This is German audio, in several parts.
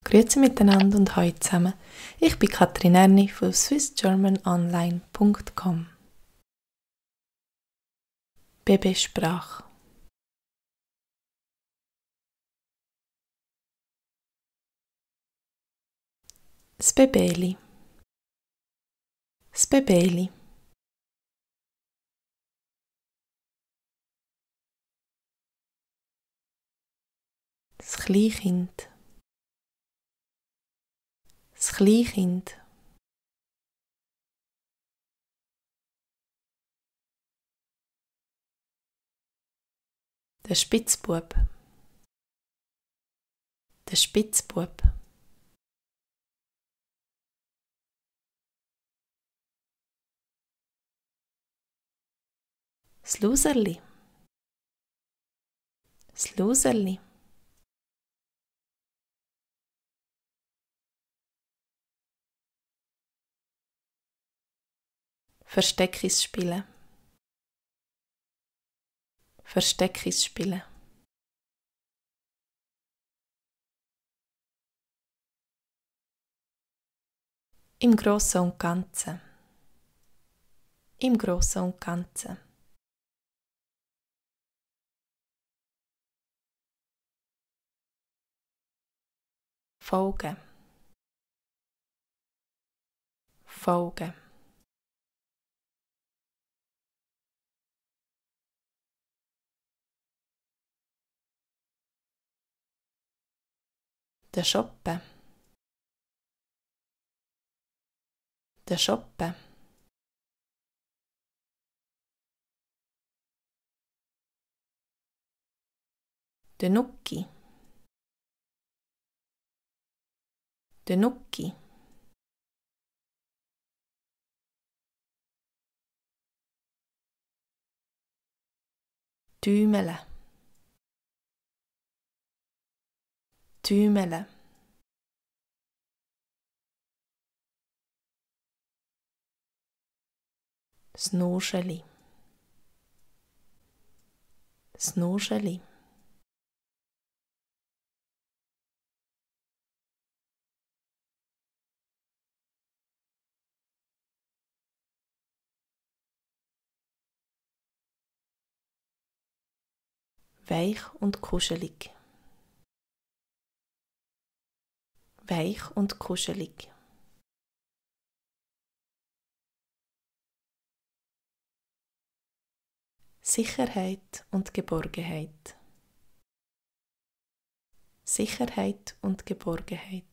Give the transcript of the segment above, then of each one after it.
Grüezi miteinander und hallo zusammen. Ich bin Katrin Erni von swissgermanonline.com. Babysprache. Das Babeli. Das Babeli. Das Kleinkind. Das Kleinkind. Der Spitzbub. Der Spitzbub. Das Loserli. Das Loserli. Versteckis spielen. Versteckis spielen. Im Großen und Ganzen. Im Großen und Ganzen. Folgen. Folgen. Der Shoppen. Der Shoppen. Der Nucki. Der Nucki. Tümele. Tümele. Das Nuscheli. Das Nuscheli. Weich und kuschelig. Weich und kuschelig. Sicherheit und Geborgenheit. Sicherheit und Geborgenheit.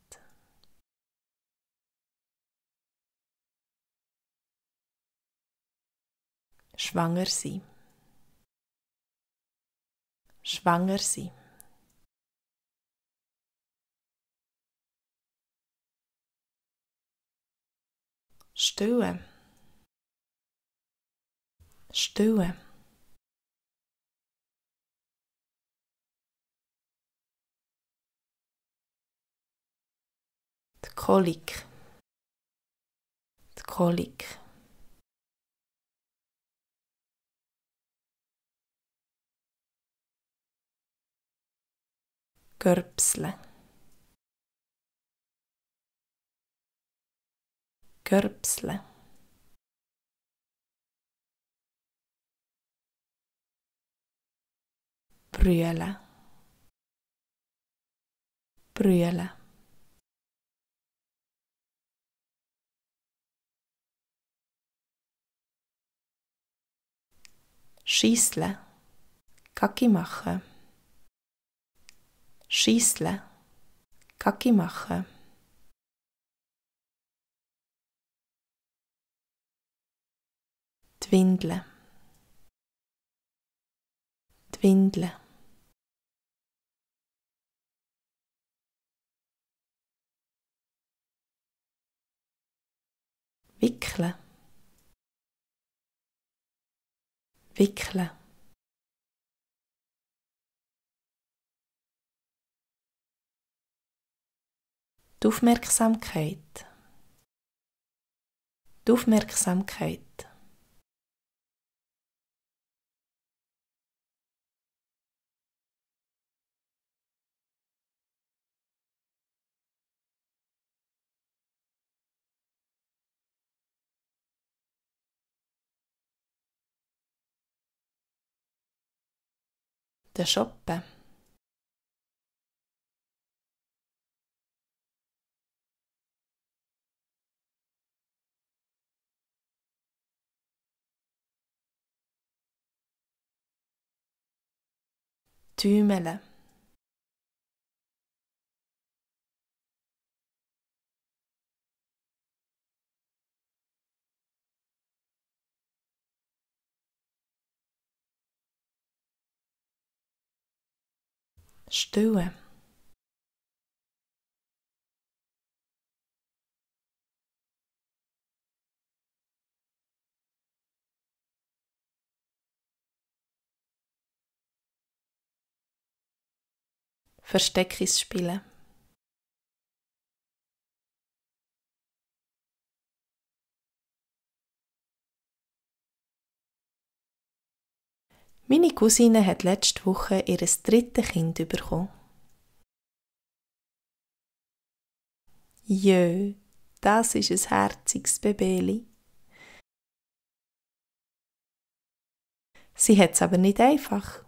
Schwanger sein. Schwanger sein. Stillen. Stillen. Die Kolik. Die Kolik. Görbsle. Görbsle. Brüele. Brüele. Schiessle. Kaki machen. Schiessle. Kaki machen. Die Windel. Die Windel. Wickeln. Wickeln. Die Aufmerksamkeit. Die Aufmerksamkeit. Der Shoppen. Tümele. Stille. Versteckis spielen. Meine Cousine hat letzte Woche ihr 3. Kind bekommen. Jö, das ist ein herziges Babeli. Sie hat es aber nicht einfach.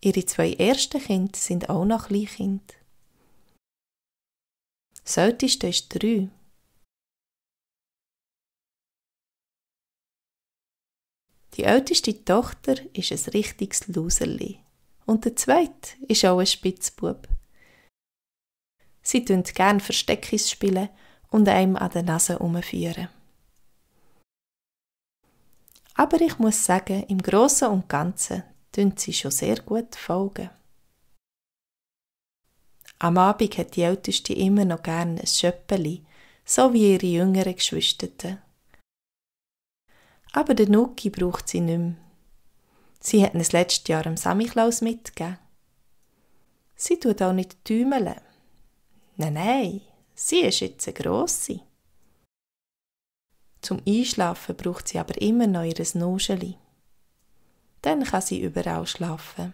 Ihre 2 ersten Kinder sind auch noch Kleinkind. Das älteste ist 3. Die älteste Tochter ist ein richtiges Loserli. Und der zweite ist auch ein Spitzbub. Sie tun gerne Versteckis spielen und einem an der Nase herumführen. Aber ich muss sagen, im Grossen und Ganzen tun sie schon sehr gut folgen. Am Abend hat die Älteste immer noch gerne ein Schöppeli, so wie ihre jüngeren Geschwister. Aber den Nuki braucht sie nicht mehr. Sie hat ihn das letzte Jahr am Samichlaus mitgegeben. Sie tut auch nicht tümeln. Nein, sie ist jetzt eine Grosse. Zum Einschlafen braucht sie aber immer noch ihr Nuscheli. Dann kann sie überall schlafen.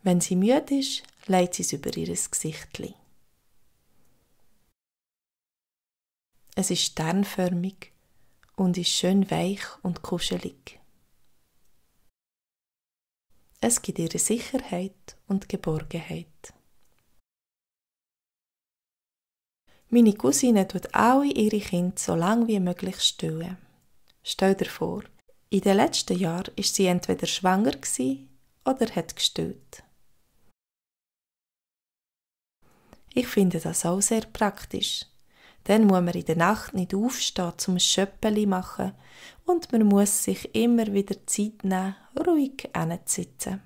Wenn sie müde ist, legt sie es über ihr Gesichtli. Es ist sternförmig und ist schön weich und kuschelig. Es gibt ihr Sicherheit und Geborgenheit. Meine Cousine tut alle ihre Kinder so lange wie möglich stillen. Stell dir vor, in den letzten Jahren war sie entweder schwanger oder hat gestillt. Ich finde das auch sehr praktisch. Dann muss man in der Nacht nicht aufstehen, um ein Schöppeli zu machen und man muss sich immer wieder Zeit nehmen, ruhig hinzusitzen.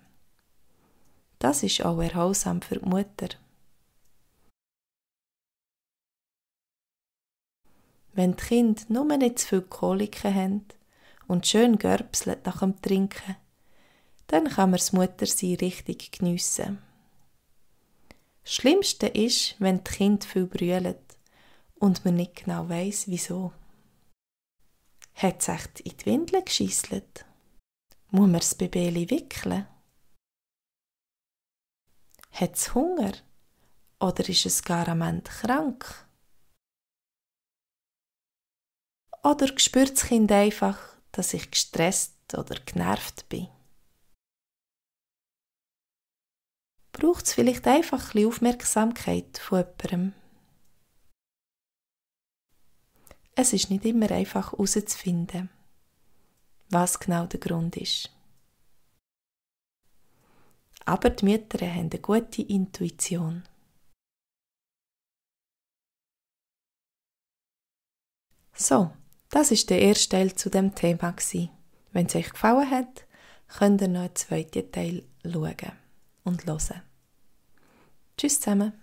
Das ist auch erholsam für die Mutter. Wenn die Kinder nur nicht zu viel Koliken haben und schön görbseln nach dem Trinken, dann kann man das Muttersein richtig geniessen. Das Schlimmste ist, wenn die Kinder viel brüllen und man nicht genau weiss, wieso. Hat es echt in die Windeln geschiesselt? Muss man das Babeli wickeln? Hat es Hunger? Oder ist es gar am Ende krank? Oder spürt das Kind einfach, dass ich gestresst oder genervt bin? Braucht es vielleicht einfach ein bisschen Aufmerksamkeit von jemandem? Es ist nicht immer einfach herauszufinden, was genau der Grund ist. Aber die Mütter haben eine gute Intuition. So, das war der erste Teil zu dem Thema. Wenn es euch gefallen hat, könnt ihr noch einen zweiten Teil schauen und hören. Tschüss zusammen.